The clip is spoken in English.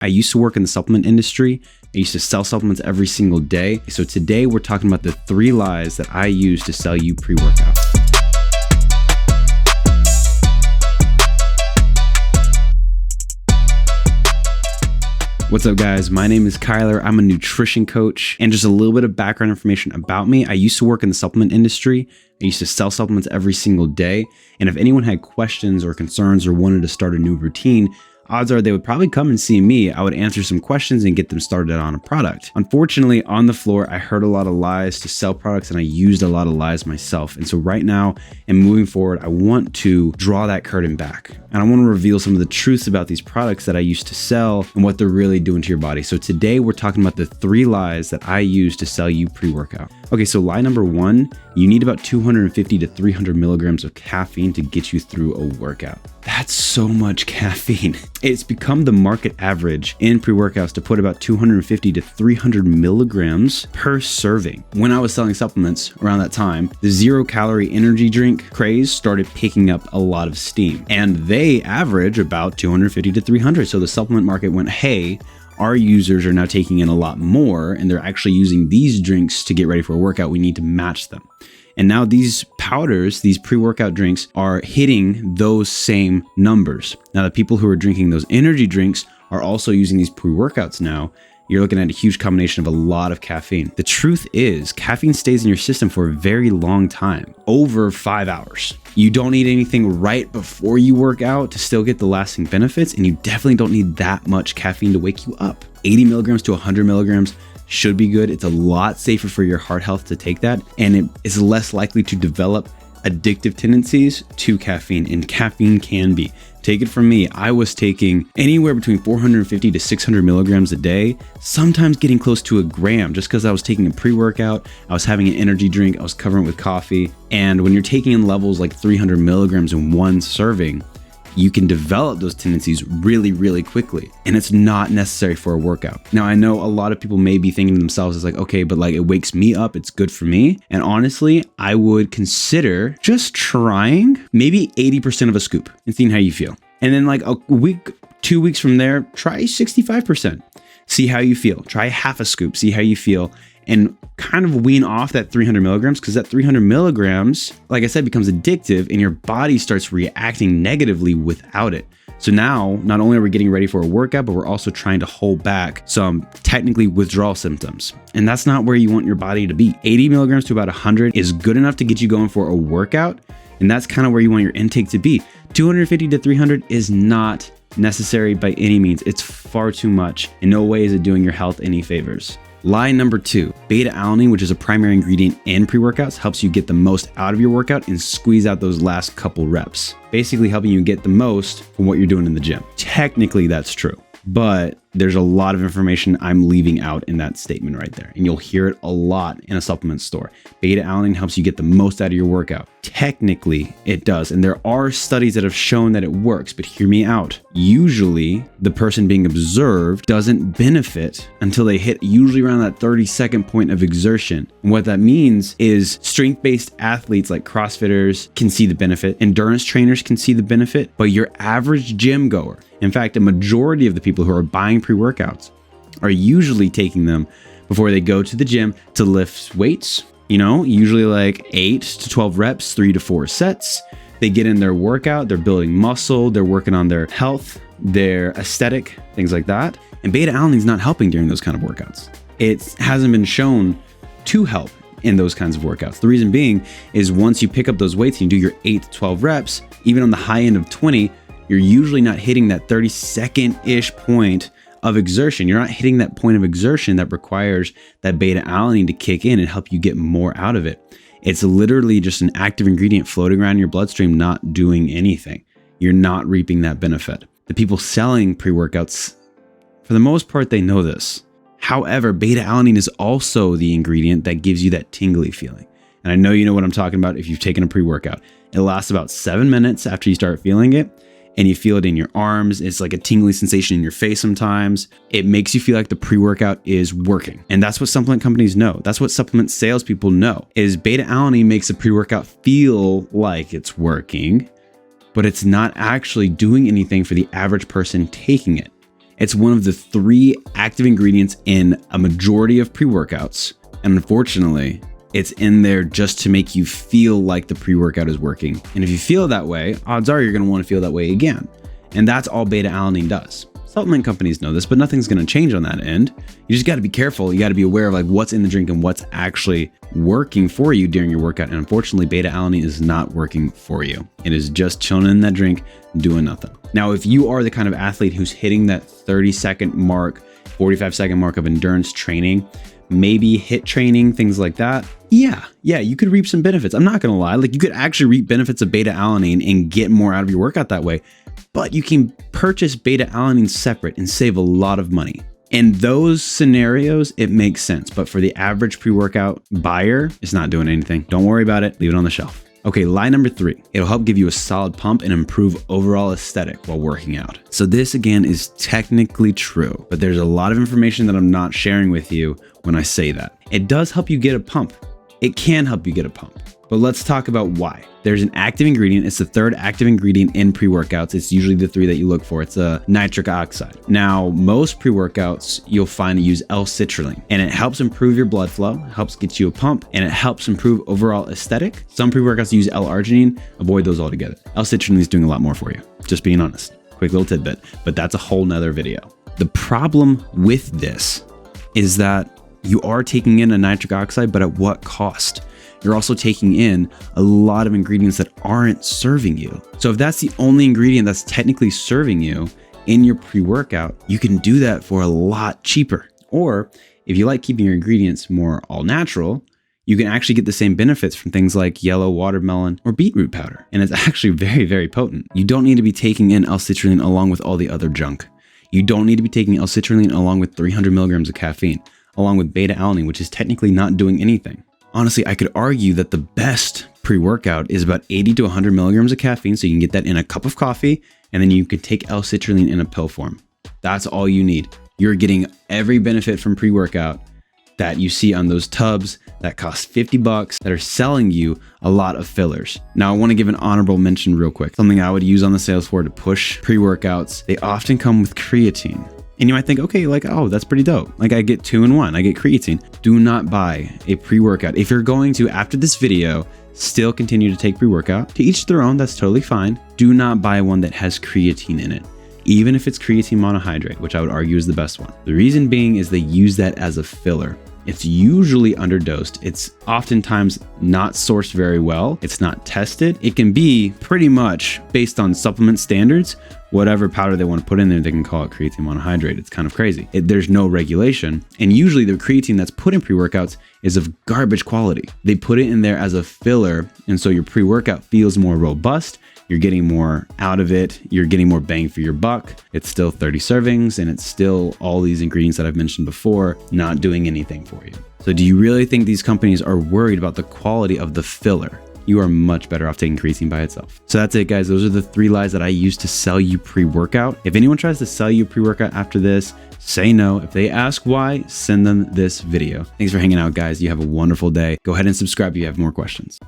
I used to work in the supplement industry. I used to sell supplements every single day. So today we're talking about the 3 lies that I use to sell you pre-workout. What's up, guys? My name is Kyler. I'm a nutrition coach, and just a little bit of background information about me. I used to work in the supplement industry. I used to sell supplements every single day. And if anyone had questions or concerns or wanted to start a new routine, odds are they would probably come and see me. I would answer some questions and get them started on a product. Unfortunately, on the floor, I heard a lot of lies to sell products, and I used a lot of lies myself. And so right now and moving forward, I want to draw that curtain back. And I want to reveal some of the truths about these products that I used to sell and what they're really doing to your body. So today we're talking about the 3 lies that I use to sell you pre-workout. Okay, so lie number 1, you need about 250 to 300 milligrams of caffeine to get you through a workout. That's so much caffeine. It's become the market average in pre-workouts to put about 250 to 300 milligrams per serving. When I was selling supplements around that time, the 0-calorie energy drink craze started picking up a lot of steam, and they average about 250 to 300. So the supplement market went, hey, our users are now taking in a lot more, and they're actually using these drinks to get ready for a workout. We need to match them. And now these powders, these pre-workout drinks, are hitting those same numbers. Now the people who are drinking those energy drinks are also using these pre-workouts now. You're looking at a huge combination of a lot of caffeine. The truth is, caffeine stays in your system for a very long time, over 5 hours. You don't need anything right before you work out to still get the lasting benefits, and you definitely don't need that much caffeine to wake you up. 80 milligrams to 100 milligrams should be good. It's a lot safer for your heart health to take that, and it is less likely to develop addictive tendencies to caffeine, and caffeine can be. Take it from me, I was taking anywhere between 450 to 600 milligrams a day, sometimes getting close to a gram, just because I was taking a pre-workout, I was having an energy drink, I was covering it with coffee. And when you're taking in levels like 300 milligrams in one serving, you can develop those tendencies really, really quickly. And it's not necessary for a workout. Now, I know a lot of people may be thinking to themselves, it's like, okay, but like it wakes me up, it's good for me. And honestly, I would consider just trying maybe 80% of a scoop and seeing how you feel. And then like a week, 2 weeks from there, try 65%. See how you feel. Try half a scoop, see how you feel. And kind of wean off that 300 milligrams, because that 300 milligrams, like I said, becomes addictive and your body starts reacting negatively without it. So now, not only are we getting ready for a workout, but we're also trying to hold back some technically withdrawal symptoms. And that's not where you want your body to be. 80 milligrams to about 100 is good enough to get you going for a workout. And that's kind of where you want your intake to be. 250 to 300 is not necessary by any means. It's far too much. In no way is it doing your health any favors. Lie number 2, beta-alanine, which is a primary ingredient in pre-workouts, helps you get the most out of your workout and squeeze out those last couple reps, basically helping you get the most from what you're doing in the gym. Technically, that's true, but there's a lot of information I'm leaving out in that statement right there, and you'll hear it a lot in a supplement store. Beta-alanine helps you get the most out of your workout. Technically, it does, and there are studies that have shown that it works, but hear me out. Usually, the person being observed doesn't benefit until they hit usually around that 30-second point of exertion. And what that means is strength-based athletes like CrossFitters can see the benefit, endurance trainers can see the benefit, but your average gym goer, in fact, a majority of the people who are buying pre-workouts are usually taking them before they go to the gym to lift weights, usually like 8 to 12 reps, 3 to 4 sets. They get in their workout, they're building muscle, they're working on their health, their aesthetic, things like that. And beta-alanine is not helping during those kind of workouts. It hasn't been shown to help in those kinds of workouts. The reason being is once you pick up those weights and you do your 8 to 12 reps, even on the high end of 20, you're usually not hitting that 30-second-ish point of exertion. You're not hitting that point of exertion that requires that beta-alanine to kick in and help you get more out of it. It's literally just an active ingredient floating around in your bloodstream, not doing anything. You're not reaping that benefit. The people selling pre-workouts, for the most part, they know this. However, beta-alanine is also the ingredient that gives you that tingly feeling. And I know you know what I'm talking about if you've taken a pre-workout. It lasts about 7 minutes after you start feeling it. And you feel it in your arms. It's like a tingly sensation in your face sometimes. It makes you feel like the pre-workout is working. And that's what supplement companies know. That's what supplement salespeople know, is beta-alanine makes a pre-workout feel like it's working, but it's not actually doing anything for the average person taking it. It's one of the 3 active ingredients in a majority of pre-workouts. And unfortunately, it's in there just to make you feel like the pre-workout is working. And if you feel that way, odds are you're going to want to feel that way again. And that's all beta-alanine does. Supplement companies know this, but nothing's going to change on that end. You just got to be careful. You got to be aware of like what's in the drink and what's actually working for you during your workout. And unfortunately, beta-alanine is not working for you. It is just chilling in that drink, doing nothing. Now, if you are the kind of athlete who's hitting that 30-second mark, 45-second mark of endurance training, maybe HIIT training, things like that, yeah, you could reap some benefits. I'm not going to lie. Like, you could actually reap benefits of beta-alanine and get more out of your workout that way. But you can purchase beta-alanine separate and save a lot of money. In those scenarios, it makes sense. But for the average pre-workout buyer, it's not doing anything. Don't worry about it. Leave it on the shelf. Okay, lie number 3. It'll help give you a solid pump and improve overall aesthetic while working out. So this again is technically true, but there's a lot of information that I'm not sharing with you when I say that. It does help you get a pump. It can help you get a pump. But let's talk about why. There's an active ingredient. It's the 3rd active ingredient in pre-workouts. It's usually the 3 that you look for. It's a nitric oxide. Now, most pre-workouts you'll find use L-citrulline, and it helps improve your blood flow, helps get you a pump, and it helps improve overall aesthetic. Some pre-workouts use L-arginine. Avoid those altogether. L-citrulline is doing a lot more for you. Just being honest. Quick little tidbit, but that's a whole nother video. The problem with this is that you are taking in a nitric oxide, but at what cost? You're also taking in a lot of ingredients that aren't serving you. So if that's the only ingredient that's technically serving you in your pre-workout, you can do that for a lot cheaper. Or if you like keeping your ingredients more all natural, you can actually get the same benefits from things like yellow watermelon or beetroot powder. And it's actually very, very potent. You don't need to be taking in L-citrulline along with all the other junk. You don't need to be taking L-citrulline along with 300 milligrams of caffeine, along with beta-alanine, which is technically not doing anything. Honestly, I could argue that the best pre-workout is about 80 to 100 milligrams of caffeine. So you can get that in a cup of coffee, and then you could take L-citrulline in a pill form. That's all you need. You're getting every benefit from pre-workout that you see on those tubs that cost $50 that are selling you a lot of fillers. Now, I want to give an honorable mention real quick. Something I would use on the sales floor to push pre-workouts. They often come with creatine. And you might think, okay, like, oh, that's pretty dope. Like, I get 2 in 1, I get creatine. Do not buy a pre-workout. If you're going to, after this video, still continue to take pre-workout, to each their own, that's totally fine. Do not buy one that has creatine in it, even if it's creatine monohydrate, which I would argue is the best one. The reason being is they use that as a filler. It's usually underdosed. It's oftentimes not sourced very well. It's not tested. It can be pretty much based on supplement standards. Whatever powder they want to put in there, they can call it creatine monohydrate. It's kind of crazy. There's no regulation. And usually the creatine that's put in pre-workouts is of garbage quality. They put it in there as a filler. And so your pre-workout feels more robust. You're getting more out of it. You're getting more bang for your buck. It's still 30 servings and it's still all these ingredients that I've mentioned before, not doing anything for you. So do you really think these companies are worried about the quality of the filler? You are much better off taking creatine by itself. So that's it, guys. Those are the 3 lies that I use to sell you pre-workout. If anyone tries to sell you pre-workout after this, say no. If they ask why, send them this video. Thanks for hanging out, guys. You have a wonderful day. Go ahead and subscribe if you have more questions.